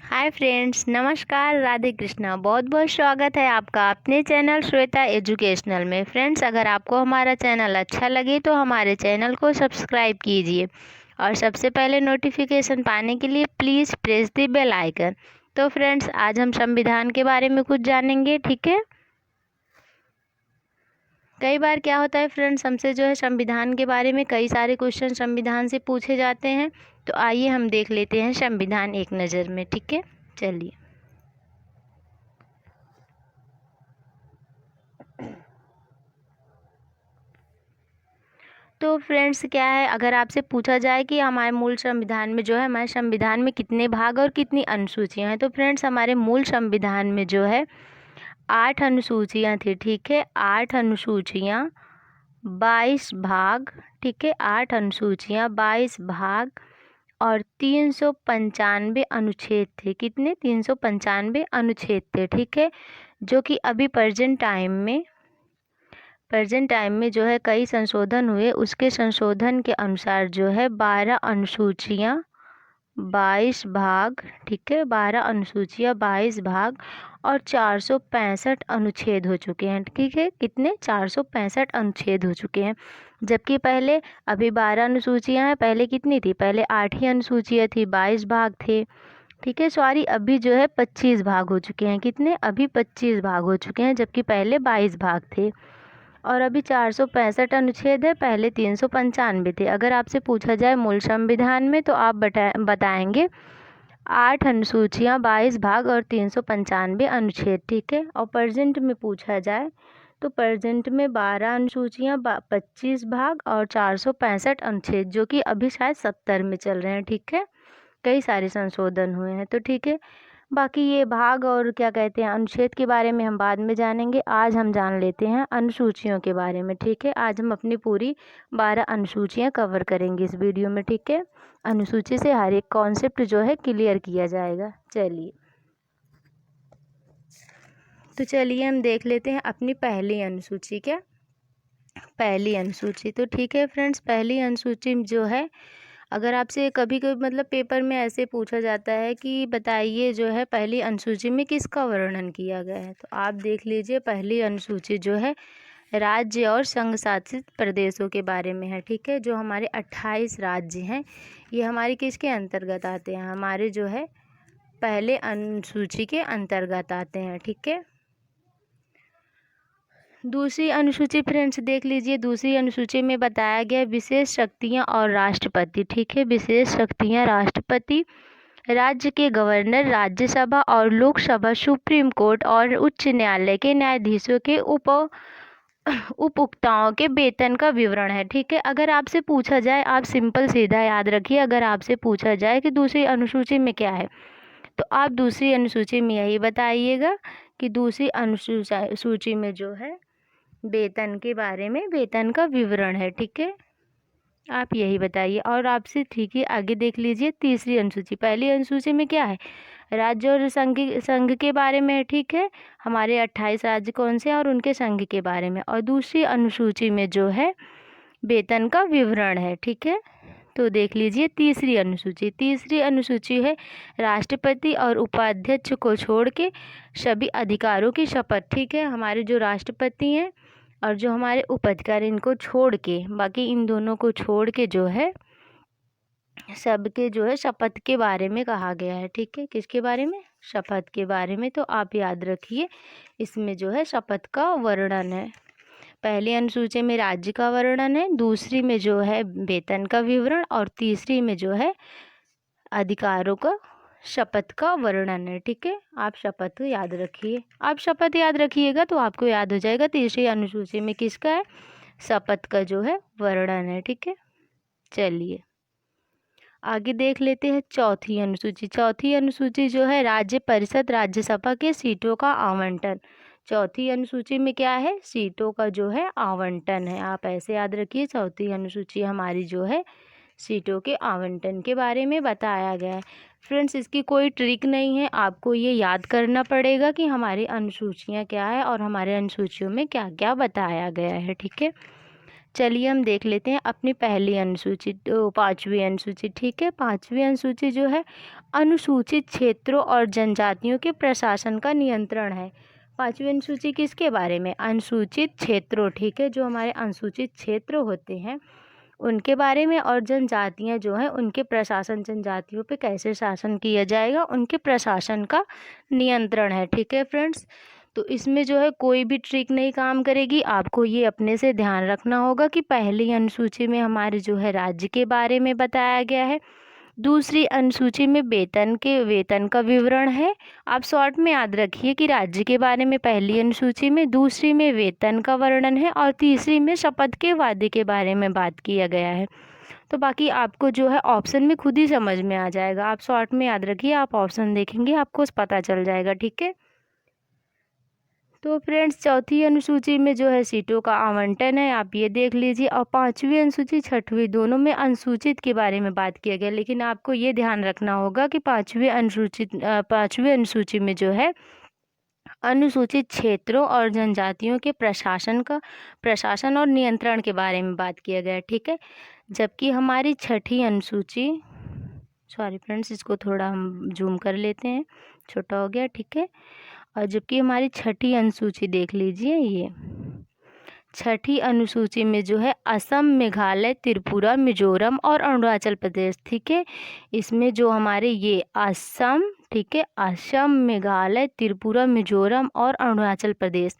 Hi friends, नमस्कार, राधे कृष्णा। बहुत बहुत स्वागत है आपका अपने चैनल श्वेता एजुकेशनल में। फ्रेंड्स, अगर आपको हमारा चैनल अच्छा लगे तो हमारे चैनल को सब्सक्राइब कीजिए और सबसे पहले नोटिफिकेशन पाने के लिए please press the bell icon. तो फ्रेंड्स, आज हम संविधान के बारे में कुछ जानेंगे, ठीक है। कई बार क्या होता है फ्रेंड्स, हमसे जो है संविधान के बारे में कई सारे क्वेश्चन संविधान से पूछे जाते हैं। तो आइए हम देख लेते हैं संविधान एक नज़र में, ठीक है। चलिए, तो फ्रेंड्स क्या है, अगर आपसे पूछा जाए कि हमारे मूल संविधान में जो है, हमारे संविधान में कितने भाग और कितनी अनुसूचियां हैं, तो फ्रेंड्स हमारे मूल संविधान में जो है 8 अनुसूचियां थी, ठीक है। 8 अनुसूचियां, 22 भाग, ठीक है। 8 अनुसूचियां, 22 भाग और 395 अनुच्छेद थे। कितने? 395 अनुच्छेद थे, ठीक है। जो कि अभी प्रेजेंट टाइम में जो है कई संशोधन हुए, उसके संशोधन के अनुसार जो है 12 अनुसूचियां, 22 भाग, ठीक है। 12 अनुसूचियां, 22 भाग और 465 अनुच्छेद हो चुके हैं, ठीक है। कितने? 465 अनुच्छेद हो चुके हैं। जबकि पहले अभी 12 अनुसूचियां हैं, पहले कितनी थी? पहले 8 ही अनुसूचियां थी, 22 भाग थे, ठीक है। सॉरी, अभी जो है 25 भाग हो चुके हैं। कितने? अभी 25 भाग हो चुके हैं, जबकि पहले 22 भाग थे। और अभी 465 अनुच्छेद है, पहले 395 थे। अगर आपसे पूछा जाए मूल संविधान में, तो आप बताएंगे 8 अनुसूचियां, 22 भाग और 395 अनुच्छेद, ठीक है। और प्रेजेंट में पूछा जाए तो प्रेजेंट में 12 अनुसूचियां, 25 भाग और 465 अनुच्छेद, जो कि अभी शायद 70 में चल रहे हैं, ठीक है। कई सारे संशोधन हुए हैं, तो ठीक है। बाकी ये भाग और क्या कहते हैं अनुच्छेद के बारे में हम बाद में जानेंगे। आज हम जान लेते हैं अनुसूचियों के बारे में, ठीक है। आज हम अपनी पूरी 12 अनुसूचियां कवर करेंगे इस वीडियो में, ठीक है। अनुसूची से हर एक कॉन्सेप्ट जो है क्लियर किया जाएगा। चलिए, तो चलिए हम देख लेते हैं अपनी पहली अनुसूची। क्या? पहली अनुसूची, तो ठीक है फ्रेंड्स। पहली अनुसूची जो है, अगर आपसे कभी कभी मतलब पेपर में ऐसे पूछा जाता है कि बताइए जो है पहली अनुसूची में किसका वर्णन किया गया है, तो आप देख लीजिए पहली अनुसूची जो है राज्य और संघ शासित प्रदेशों के बारे में है, ठीक है। जो हमारे 28 राज्य हैं, ये हमारे किसके अंतर्गत आते हैं? हमारे जो है पहले अनुसूची के अंतर्गत आते हैं, ठीक है। दूसरी अनुसूची फ्रेंड्स देख लीजिए। दूसरी अनुसूची में बताया गया विशेष शक्तियां और राष्ट्रपति, ठीक है। विशेष शक्तियां, राष्ट्रपति, राज्य के गवर्नर, राज्यसभा और लोकसभा, सुप्रीम कोर्ट और उच्च न्यायालय के न्यायाधीशों के उपभोक्ताओं के वेतन का विवरण है, ठीक है। अगर आपसे पूछा जाए, आप सिंपल सीधा याद रखिए, अगर आपसे पूछा जाए कि दूसरी अनुसूची में क्या है, तो आप दूसरी अनुसूची में यही बताइएगा कि दूसरी अनुसूची में जो है वेतन के बारे में, वेतन का विवरण है, ठीक है। आप यही बताइए। और आपसे ठीक है, आगे देख लीजिए तीसरी अनुसूची। पहली अनुसूची में क्या है? राज्य और संघ के बारे में है, ठीक है। हमारे 28 राज्य कौन से हैं और उनके संघ के बारे में। और दूसरी अनुसूची में जो है वेतन का विवरण है, ठीक है। तो देख लीजिए तीसरी अनुसूची। तीसरी अनुसूची है राष्ट्रपति और उपाध्यक्ष को छोड़ के सभी अधिकारों की शपथ, ठीक है। हमारे जो राष्ट्रपति हैं और जो हमारे उपाधिकार, इनको छोड़ के, बाकी इन दोनों को छोड़ के जो है सबके जो है शपथ के बारे में कहा गया है, ठीक है। किसके बारे में? शपथ के बारे में। तो आप याद रखिए, इसमें जो है शपथ का वर्णन है। पहली अनुसूची में राज्य का वर्णन है, दूसरी में जो है वेतन का विवरण और तीसरी में जो है अधिकारों का, शपथ का वर्णन है, ठीक है। आप शपथ याद रखिए। आप शपथ याद रखिएगा तो आपको याद हो जाएगा तीसरी अनुसूची में किसका है, शपथ का जो है वर्णन है, ठीक है। चलिए आगे देख लेते हैं चौथी अनुसूची। चौथी अनुसूची जो है राज्य परिषद, राज्यसभा के सीटों का आवंटन। चौथी अनुसूची में क्या है? सीटों का जो है आवंटन है। आप ऐसे याद रखिए, चौथी अनुसूची हमारी जो है सीटों के आवंटन के बारे में बताया गया है। फ्रेंड्स, इसकी कोई ट्रिक नहीं है, आपको ये याद करना पड़ेगा कि हमारी अनुसूचियाँ क्या है और हमारे अनुसूचियों में क्या क्या बताया गया है, ठीक है। चलिए हम देख लेते हैं अपनी पहली अनुसूची, तो 5वीं अनुसूची। ठीक है, 5वीं अनुसूची जो है अनुसूचित क्षेत्रों और जनजातियों के प्रशासन का नियंत्रण है। 5वीं अनुसूची किसके बारे में? अनुसूचित क्षेत्रों, ठीक है, जो हमारे अनुसूचित क्षेत्र होते हैं उनके बारे में, और जनजातियां जो हैं उनके प्रशासन, जनजातियों पे कैसे शासन किया जाएगा, उनके प्रशासन का नियंत्रण है। ठीक है फ्रेंड्स, तो इसमें जो है कोई भी ट्रिक नहीं काम करेगी, आपको ये अपने से ध्यान रखना होगा कि पहली अनुसूची में हमारे जो है राज्य के बारे में बताया गया है, दूसरी अनुसूची में वेतन का विवरण है। आप शॉर्ट में याद रखिए कि राज्य के बारे में पहली अनुसूची में, दूसरी में वेतन का वर्णन है, और तीसरी में शपथ के वादे के बारे में बात किया गया है। तो बाकी आपको जो है ऑप्शन में खुद ही समझ में आ जाएगा, आप शॉर्ट में याद रखिए, आप ऑप्शन देखेंगे आपको पता चल जाएगा। ठीक है, तो फ्रेंड्स चौथी अनुसूची में जो है सीटों का आवंटन है, आप ये देख लीजिए। और 5वीं अनुसूची 6वीं दोनों में अनुसूचित के बारे में बात किया गया, लेकिन आपको ये ध्यान रखना होगा कि 5वीं अनुसूची में जो है अनुसूचित क्षेत्रों और जनजातियों के प्रशासन और नियंत्रण के बारे में बात किया गया है। ठीक है, जबकि हमारी 6ठी अनुसूची, सॉरी फ्रेंड्स इसको थोड़ा हम जूम कर लेते हैं, छोटा हो गया। ठीक है, और जबकि हमारी 6ठी अनुसूची देख लीजिए, ये 6ठी अनुसूची में जो है असम, मेघालय, त्रिपुरा, मिजोरम और अरुणाचल प्रदेश। ठीक है, इसमें जो हमारे ये असम, ठीक है, असम, मेघालय, त्रिपुरा, मिजोरम और अरुणाचल प्रदेश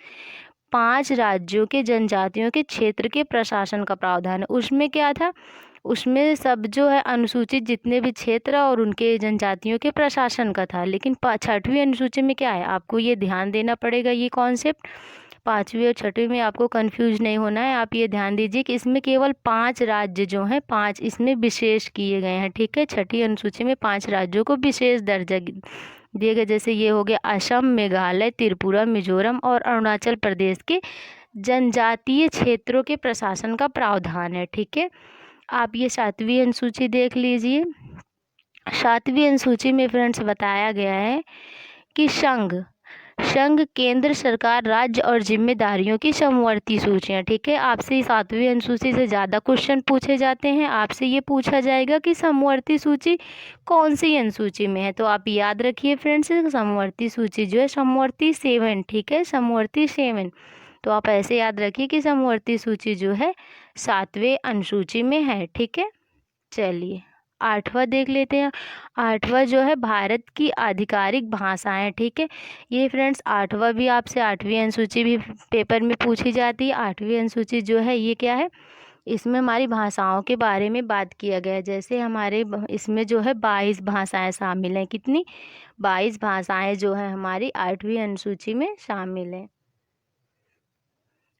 5 राज्यों के जनजातियों के क्षेत्र के प्रशासन का प्रावधान है। उसमें क्या था, उसमें सब जो है अनुसूचित जितने भी क्षेत्र और उनके जनजातियों के प्रशासन का था। लेकिन 6वीं अनुसूची में क्या है, आपको ये ध्यान देना पड़ेगा, ये कॉन्सेप्ट 5वीं और 6वीं में आपको कंफ्यूज नहीं होना है। आप ये ध्यान दीजिए कि इसमें केवल 5 राज्य जो हैं, 5 इसमें विशेष किए गए हैं। ठीक है, 6ठी अनुसूची में 5 राज्यों को विशेष दर्जा दिए गए, जैसे ये हो गया असम, मेघालय, त्रिपुरा, मिजोरम और अरुणाचल प्रदेश के जनजातीय क्षेत्रों के प्रशासन का प्रावधान है। ठीक है, आप ये 7वीं अनुसूची देख लीजिए। 7वीं अनुसूची में फ्रेंड्स बताया गया है कि संघ केंद्र सरकार, राज्य और जिम्मेदारियों की समवर्ती सूचियाँ। ठीक है, आपसे 7वीं अनुसूची से ज़्यादा क्वेश्चन पूछे जाते हैं, आपसे ये पूछा जाएगा कि समवर्ती सूची कौन सी अनुसूची में है। तो आप याद रखिए फ्रेंड्स, समवर्ती सूची जो है समवर्ती 7, ठीक है, समवर्ती 7। तो आप ऐसे याद रखिए कि समवर्ती सूची जो है 7वें अनुसूची में है। ठीक है, चलिए 8वां देख लेते हैं। 8वां जो है भारत की आधिकारिक भाषाएं। ठीक है, ये फ्रेंड्स 8वां भी आपसे 8वीं अनुसूची भी पेपर में पूछी जाती है। 8वीं अनुसूची जो है ये क्या है, इसमें हमारी भाषाओं के बारे में बात किया गया है। जैसे हमारे इसमें जो है 22 भाषाएं शामिल हैं। कितनी? 22 भाषाएं जो है हमारी 8वीं अनुसूची में शामिल हैं।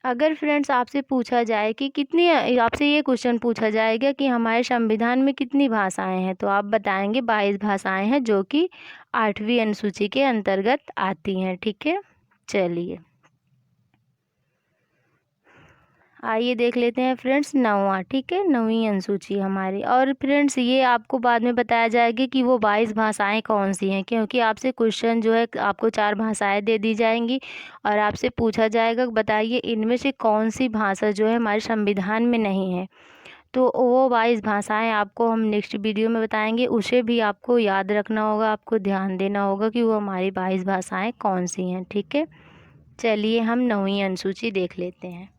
अगर फ्रेंड्स आपसे पूछा जाए कि कितनी, आपसे ये क्वेश्चन पूछा जाएगा कि हमारे संविधान में कितनी भाषाएं हैं, तो आप बताएंगे 22 भाषाएं हैं जो कि 8वीं अनुसूची के अंतर्गत आती हैं। ठीक है, चलिए आइए देख लेते हैं फ्रेंड्स 9वां। ठीक है, 9वीं अनुसूची हमारी। और फ्रेंड्स ये आपको बाद में बताया जाएगा कि वो 22 भाषाएं कौन सी हैं, क्योंकि आपसे क्वेश्चन जो है आपको 4 भाषाएं दे दी जाएंगी और आपसे पूछा जाएगा बताइए इनमें से कौन सी भाषा जो है हमारे संविधान में नहीं है। तो वो 22 भाषाएँ आपको हम नेक्स्ट वीडियो में बताएंगे, उसे भी आपको याद रखना होगा, आपको ध्यान देना होगा कि वो हमारी 22 भाषाएँ कौन सी हैं। ठीक है, चलिए हम 9वीं अनुसूची देख लेते हैं।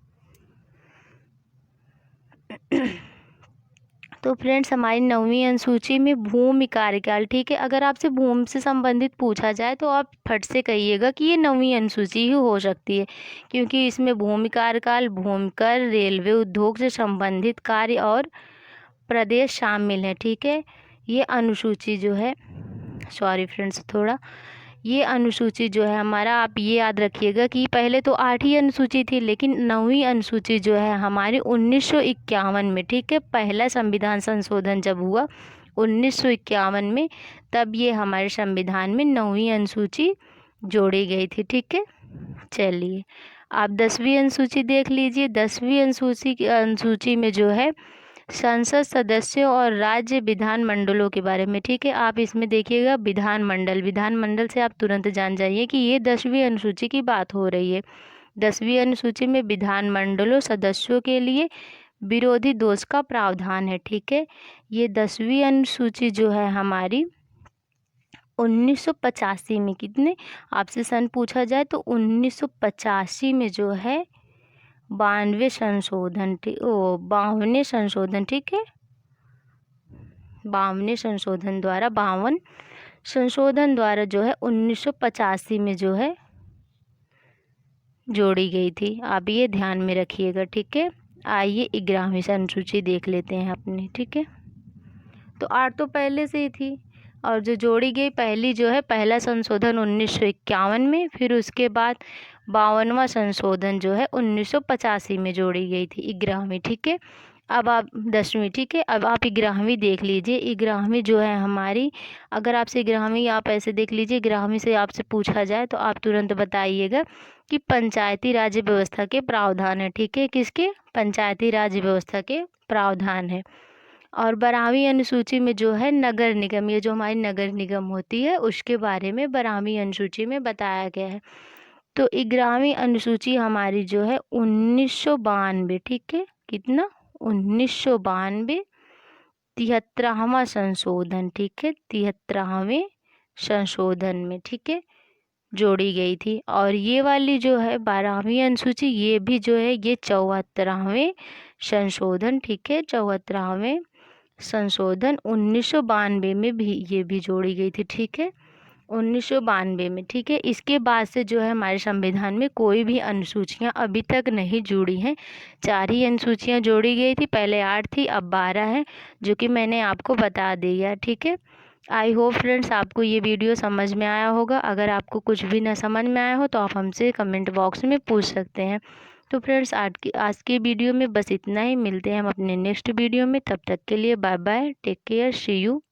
तो फ्रेंड्स हमारी 9वीं अनुसूची में भूमि कार्यकाल। ठीक है, अगर आपसे भूमि से संबंधित पूछा जाए तो आप फट से कहिएगा कि ये 9वीं अनुसूची ही हो सकती है, क्योंकि इसमें भूमि कार्यकाल, भूमि कर, रेलवे उद्योग से संबंधित कार्य और प्रदेश शामिल है। ठीक है, ये अनुसूची जो है, सॉरी फ्रेंड्स थोड़ा, ये अनुसूची जो है हमारा, आप ये याद रखिएगा कि पहले तो 8वीं अनुसूची थी, लेकिन 9वीं अनुसूची जो है हमारी 1951 में, ठीक है, पहला संविधान संशोधन जब हुआ 1951 में, तब ये हमारे संविधान में 9वीं अनुसूची जोड़ी गई थी। ठीक है, चलिए आप 10वीं अनुसूची देख लीजिए। 10वीं अनुसूची में जो है संसद सदस्यों और राज्य विधानमंडलों के बारे में। ठीक है, आप इसमें देखिएगा विधानमंडल से आप तुरंत जान जाइए कि ये 10वीं अनुसूची की बात हो रही है। 10वीं अनुसूची में विधानमंडलों सदस्यों के लिए विरोधी दोष का प्रावधान है। ठीक है, ये 10वीं अनुसूची जो है हमारी 1985 में, कितने आपसे सन पूछा जाए तो 1985 में जो है 92 संशोधन, 52 संशोधन, ठीक है, 52 संशोधन द्वारा जो है 1985 में जो है जोड़ी गई थी। आप ये ध्यान में रखिएगा। ठीक है, आइए 11वीं अनुसूची देख लेते हैं अपने। ठीक है, तो 8 तो पहले से ही थी, और जो जोड़ी गई पहली जो है, पहला संशोधन 1951 में, फिर उसके बाद 52वां संशोधन जो है 1985 में जोड़ी गई थी 11वीं। ठीक है, अब आप 10वीं। ठीक है, अब आप 11वीं देख लीजिए। 11वीं जो है हमारी, अगर आपसे 11वीं आप ऐसे देख लीजिए, 11वीं से आपसे पूछा जाए तो आप तुरंत बताइएगा कि पंचायती राज व्यवस्था के प्रावधान है। ठीक है, किसके? पंचायती राज व्यवस्था के प्रावधान है। और 12वीं अनुसूची में जो है नगर निगम, ये जो हमारी नगर निगम होती है उसके बारे में 12वीं अनुसूची में बताया गया है। तो 11वीं अनुसूची हमारी जो है 1992, ठीक है, कितना? 1992, 73वां संशोधन, ठीक है, 73वें संशोधन में, ठीक है, जोड़ी गई थी। और ये वाली जो है 12वीं अनुसूची, ये भी जो है ये 74वें संशोधन, ठीक है, 74वें संशोधन 1992 में भी ये भी जोड़ी गई थी। ठीक है, 1992 में। ठीक है, इसके बाद से जो है हमारे संविधान में कोई भी अनुसूचियां अभी तक नहीं जुड़ी हैं। 4 ही अनुसूचियां जोड़ी गई थी, पहले 8 थी, अब 12 है, जो कि मैंने आपको बता दिया। ठीक है, आई होप फ्रेंड्स आपको ये वीडियो समझ में आया होगा। अगर आपको कुछ भी ना समझ में आया हो तो आप हमसे कमेंट बॉक्स में पूछ सकते हैं। तो फ्रेंड्स आज की वीडियो में बस इतना ही। मिलते हैं हम अपने नेक्स्ट वीडियो में, तब तक के लिए bye bye, take care, see you.